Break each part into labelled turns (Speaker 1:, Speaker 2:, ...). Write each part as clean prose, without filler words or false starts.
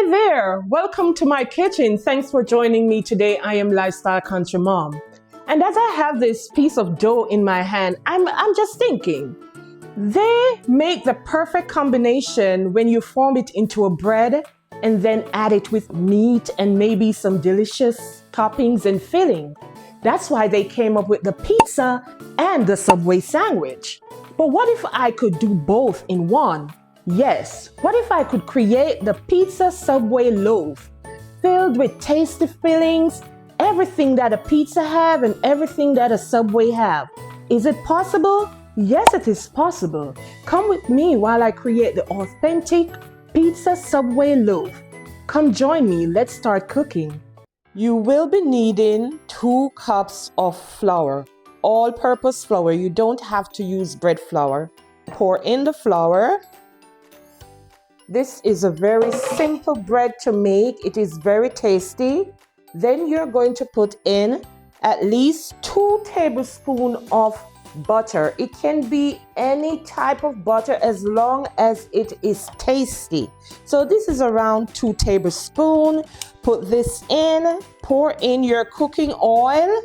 Speaker 1: Hi there, welcome to my kitchen. Thanks for joining me today. I am Lifestyle Country Mom. And as I have this piece of dough in my hand, I'm just thinking, they make the perfect combination when you form it into a bread and then add it with meat and maybe some delicious toppings and filling. That's why they came up with the pizza and the Subway sandwich. But what if I could do both in one? Yes, what if I could create the pizza Subway loaf filled with tasty fillings, everything that a pizza have and everything that a Subway have? Is it possible? Yes, it is possible. Come with me while I create the authentic pizza Subway loaf. Come join me, let's start cooking. You will be needing 2 cups of flour, all-purpose flour. You don't have to use bread flour. Pour in the flour. This is a very simple bread to make. It is very tasty. Then you're going to put in at least 2 tablespoons of butter. It can be any type of butter as long as it is tasty. So this is around 2 tablespoons. Put this in. Pour in your cooking oil.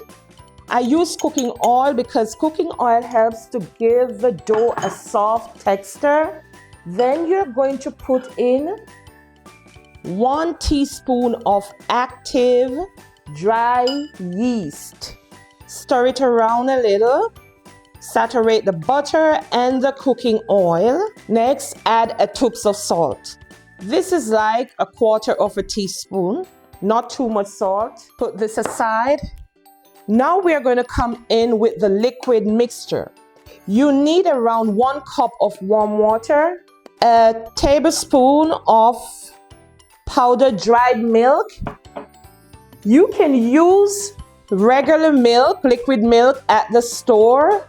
Speaker 1: I use cooking oil because cooking oil helps to give the dough a soft texture. Then you're going to put in 1 teaspoon of active dry yeast. Stir it around a little. Saturate the butter and the cooking oil. Next, add a touch of salt. This is like 1/4 teaspoon, not too much salt. Put this aside. Now we are going to come in with the liquid mixture. You need around 1 cup of warm water, a tablespoon of powdered dried milk. You can use regular milk, liquid milk at the store,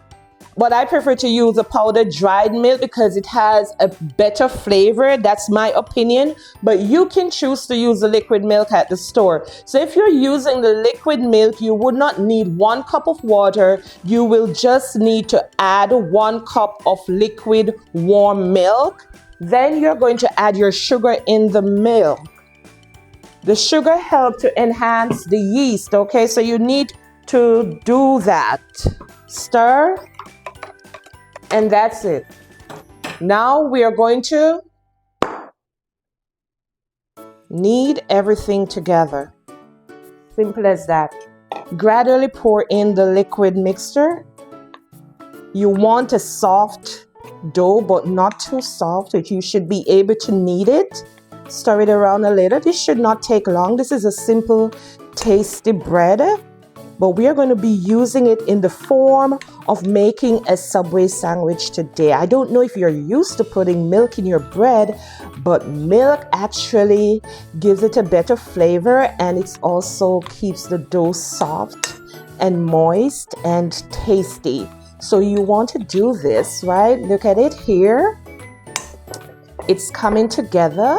Speaker 1: but I prefer to use the powdered dried milk because it has a better flavor. That's my opinion, but you can choose to use the liquid milk at the store. So if you're using the liquid milk, you would not need 1 cup of water. You will just need to add 1 cup of liquid warm milk. Then you're going to add your sugar in the milk. The sugar helps to enhance the yeast, okay? So you need to do that. Stir. And that's it. Now we are going to knead everything together. Simple as that. Gradually pour in the liquid mixture. You want a soft dough, but not too soft. You should be able to knead it. Stir it around a little. This should not take long. This is a simple, tasty bread. But we are going to be using it in the form of making a Subway sandwich today. I don't know if you're used to putting milk in your bread, but milk actually gives it a better flavor, and it also keeps the dough soft and moist and tasty. So you want to do this, right? Look at it here. It's coming together.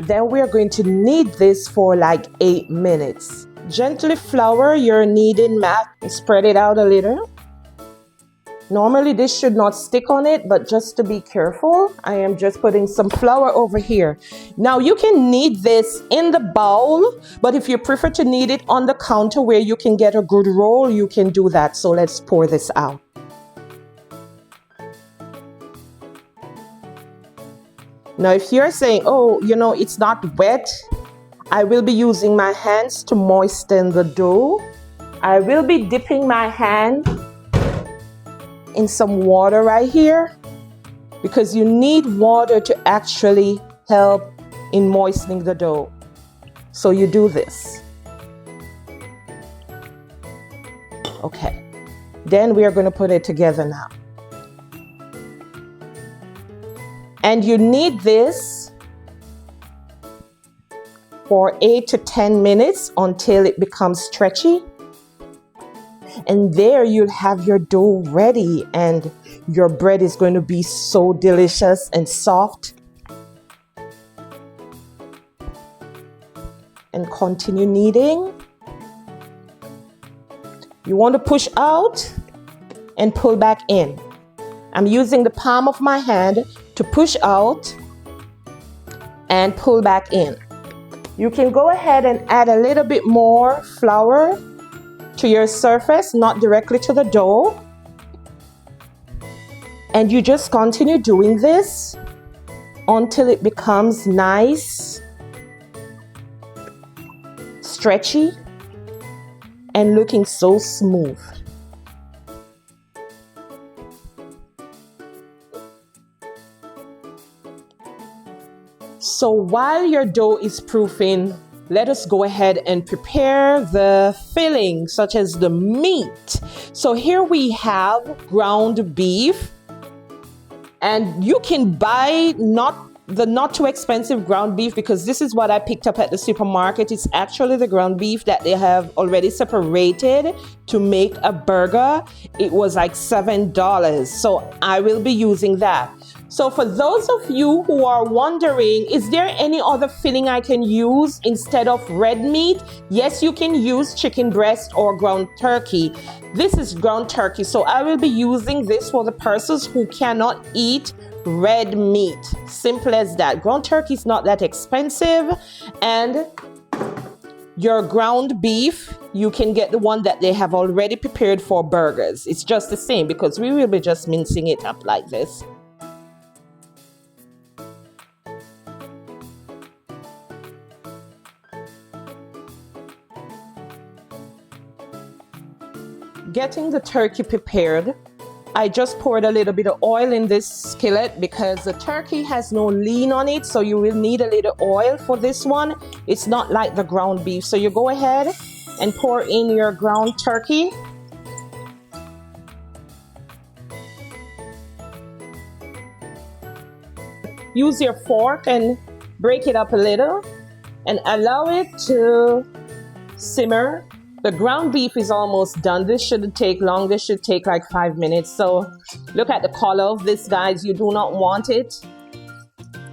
Speaker 1: Then we are going to knead this for like 8 minutes. Gently flour your kneading mat and spread it out a little. Normally this should not stick on it, but just to be careful, I am just putting some flour over here. Now you can knead this in the bowl, but if you prefer to knead it on the counter where you can get a good roll, you can do that. So let's pour this out. Now if you're saying, oh, it's not wet, I will be using my hands to moisten the dough. I will be dipping my hand in some water right here because you need water to actually help in moistening the dough. So you do this. Okay. Then we are going to put it together now. And you need this for 8 to 10 minutes until it becomes stretchy. And there you'll have your dough ready, and your bread is going to be so delicious and soft. And continue kneading. You want to push out and pull back in. I'm using the palm of my hand to push out and pull back in. You can go ahead and add a little bit more flour to your surface, not directly to the dough. And you just continue doing this until it becomes nice, stretchy, and looking so smooth. So while your dough is proofing, let us go ahead and prepare the filling, such as the meat. So here we have ground beef, and you can buy the not too expensive ground beef, because this is what I picked up at the supermarket. It's actually the ground beef that they have already separated to make a burger. It was like $7, so I will be using that. So for those of you who are wondering, is there any other filling I can use instead of red meat? Yes, you can use chicken breast or ground turkey. This is ground turkey, so I will be using this for the persons who cannot eat red meat. Simple as that. Ground turkey is not that expensive, and your ground beef, you can get the one that they have already prepared for burgers. It's just the same, because we will be just mincing it up like this. Getting the turkey prepared, I just poured a little bit of oil in this skillet because the turkey has no lean on it, so you will need a little oil for this one. It's not like the ground beef. So you go ahead and pour in your ground turkey. Use your fork and break it up a little and allow it to simmer. The ground beef is almost done. This shouldn't take long. This should take like 5 minutes. So look at the color of this, guys. You do not want it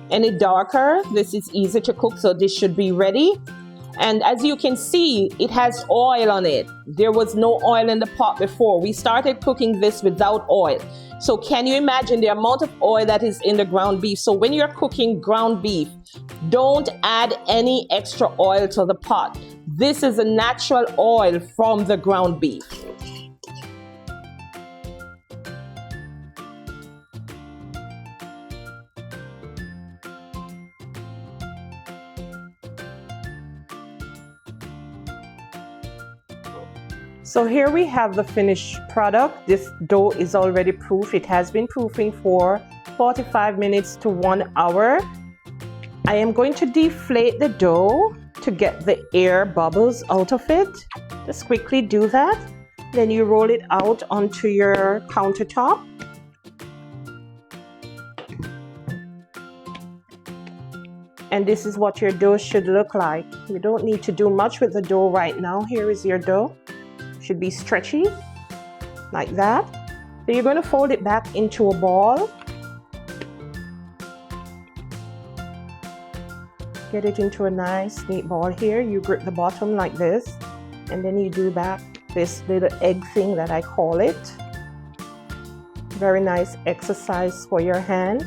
Speaker 1: any darker. This is easy to cook, so this should be ready. And as you can see, it has oil on it. There was no oil in the pot before. We started cooking this without oil. So can you imagine the amount of oil that is in the ground beef? So when you're cooking ground beef, don't add any extra oil to the pot. This is a natural oil from the ground beef. So here we have the finished product. This dough is already proof. It has been proofing for 45 minutes to 1 hour. I am going to deflate the dough to get the air bubbles out of it. Just quickly do that. Then you roll it out onto your countertop. And this is what your dough should look like. You don't need to do much with the dough right now. Here is your dough. Should be stretchy, like that. So you're going to fold it back into a ball. Get it into a nice neat ball here. You grip the bottom like this, and then you do back this little egg thing that I call it. Very nice exercise for your hand.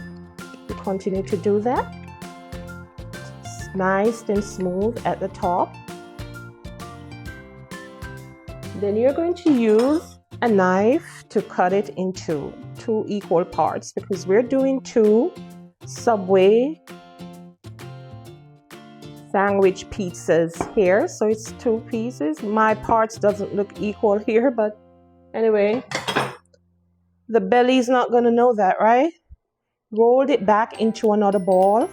Speaker 1: You continue to do that. It's nice and smooth at the top. Then you're going to use a knife to cut it into 2 equal parts, because we're doing 2 Subway sandwich pizzas here. So it's 2 pieces. My parts doesn't look equal here, but anyway, the belly's not going to know that, right? Roll it back into another ball.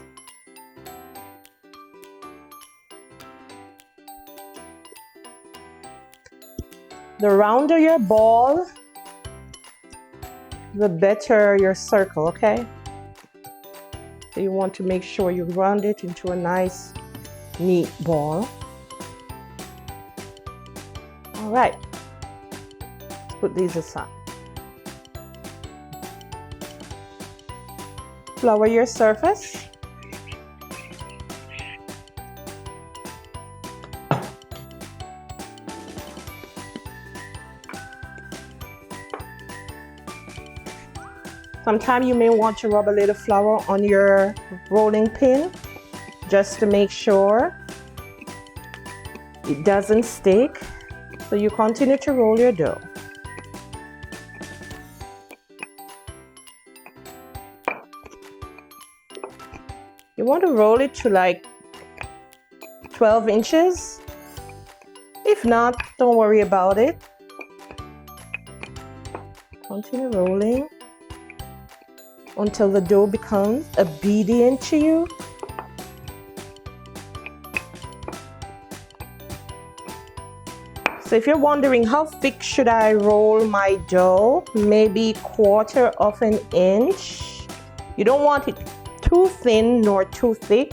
Speaker 1: The rounder your ball, the better your circle, okay? So you want to make sure you round it into a nice, neat ball. All right, let's put these aside. Flour your surface. Sometimes you may want to rub a little flour on your rolling pin just to make sure It doesn't stick, so you continue to roll your dough. You want to roll it to like 12 inches. If not, don't worry about it. Continue rolling until the dough becomes obedient to you. So if you're wondering how thick should I roll my dough, maybe 1/4 of an inch. You don't want it too thin nor too thick,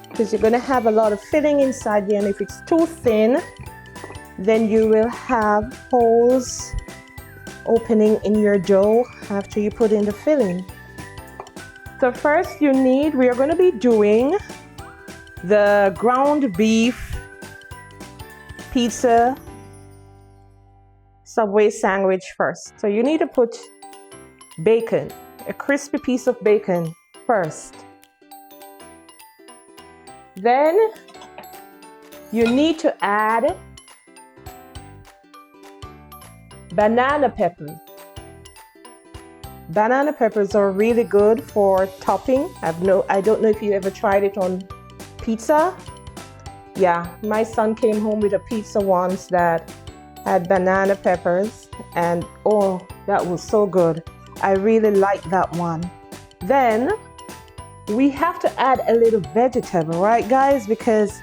Speaker 1: because you're going to have a lot of filling inside here, and if it's too thin, then you will have holes opening in your dough after you put in the filling. So first we are going to be doing the ground beef pizza Subway sandwich first. So you need to put bacon, a crispy piece of bacon first. Then you need to add banana peppers. Banana peppers are really good for topping. I don't know if you ever tried it on pizza. Yeah, my son came home with a pizza once that had banana peppers, and oh, that was so good. I really like that one. Then we have to add a little vegetable, right guys? Because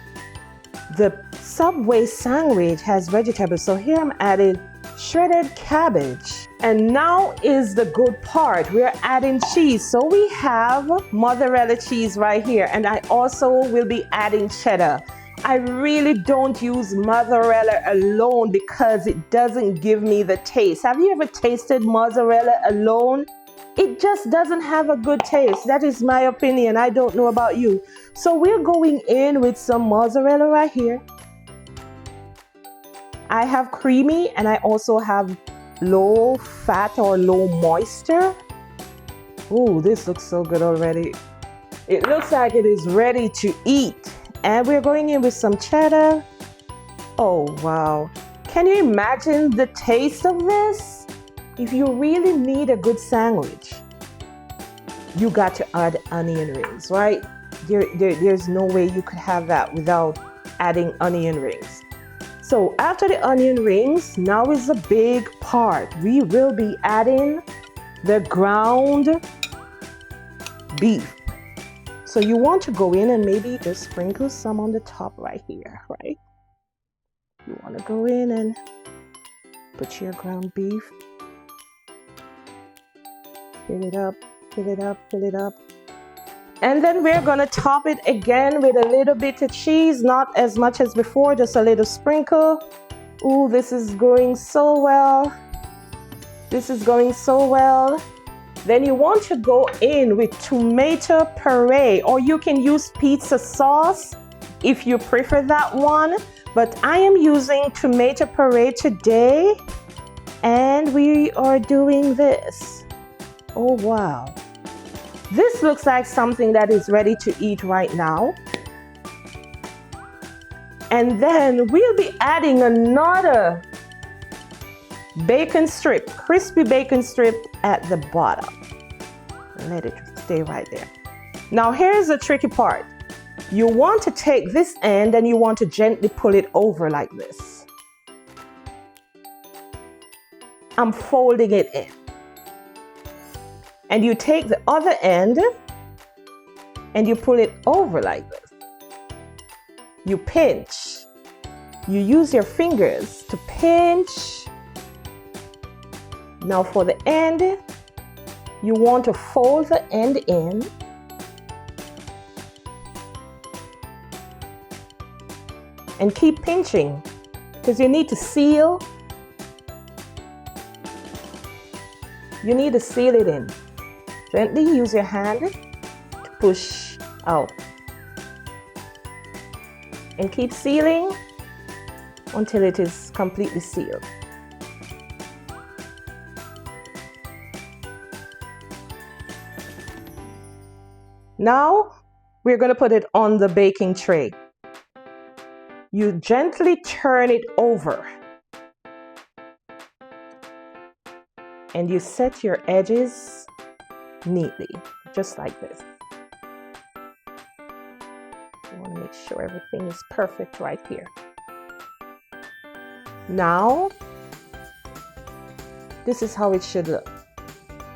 Speaker 1: the Subway sandwich has vegetables. So here I'm adding shredded cabbage. And now is the good part. We're adding cheese. So we have mozzarella cheese right here, and I also will be adding cheddar. I really don't use mozzarella alone because it doesn't give me the taste. Have you ever tasted mozzarella alone? It just doesn't have a good taste. That is my opinion. I don't know about you. So we're going in with some mozzarella right here. I have creamy, and I also have low fat or low moisture. Ooh, this looks so good already. It looks like it is ready to eat. And we're going in with some cheddar. Oh, wow. Can you imagine the taste of this? If you really need a good sandwich, you got to add onion rings, right? There's no way you could have that without adding onion rings. So after the onion rings, now is the big part. We will be adding the ground beef. So you want to go in and maybe just sprinkle some on the top right here, right? You want to go in and put your ground beef. Fill it up, fill it up, fill it up. And then we're going to top it again with a little bit of cheese, not as much as before, just a little sprinkle. Ooh, this is going so well. This is going so well. Then you want to go in with tomato puree, or you can use pizza sauce if you prefer that one. But I am using tomato puree today, and we are doing this. Oh, wow. This looks like something that is ready to eat right now. And then we'll be adding another bacon strip, crispy bacon strip at the bottom. Let it stay right there. Now here's the tricky part. You want to take this end and you want to gently pull it over like this. I'm folding it in. And you take the other end and you pull it over like this. You pinch. You use your fingers to pinch. Now for the end, you want to fold the end in. And keep pinching because you need to seal. You need to seal it in. Gently use your hand to push out. And keep sealing until it is completely sealed. Now we're going to put it on the baking tray. You gently turn it over. And you set your edges neatly, just like this. You want to make sure everything is perfect right here. Now, this is how it should look.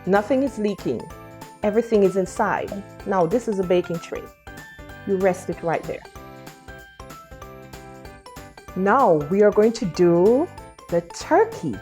Speaker 1: Nothing is leaking. Everything is inside. Now, this is a baking tray. You rest it right there. Now, we are going to do the turkey.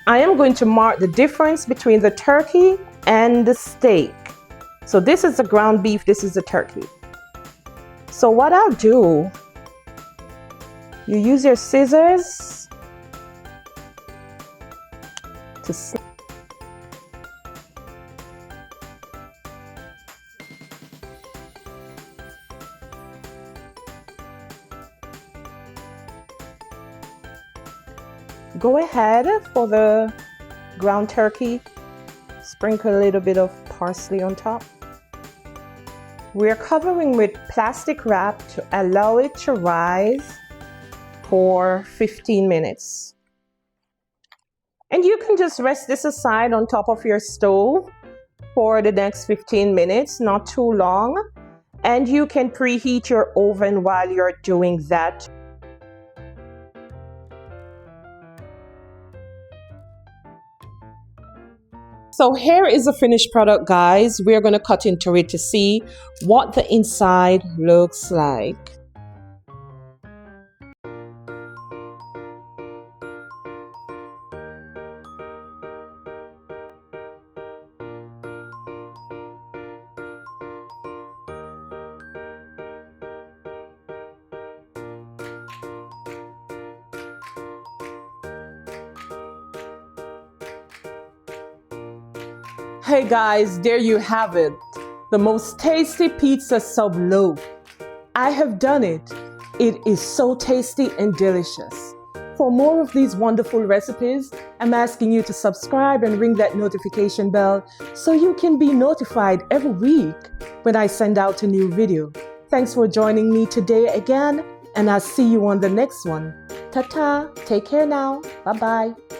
Speaker 1: I am going to mark the difference between the turkey and the steak. So this is the ground beef, this is the turkey. So what I'll do, you use your scissors to go ahead for the ground turkey, sprinkle a little bit of parsley on top. We're covering with plastic wrap to allow it to rise for 15 minutes. And you can just rest this aside on top of your stove for the next 15 minutes, not too long. And you can preheat your oven while you're doing that. So here is the finished product, guys. We're going to cut into it to see what the inside looks like. Hey guys, there you have it. The most tasty pizza sub loaf. I have done it. It is so tasty and delicious. For more of these wonderful recipes, I'm asking you to subscribe and ring that notification bell so you can be notified every week when I send out a new video. Thanks for joining me today again, and I'll see you on the next one. Ta-ta, take care now, bye-bye.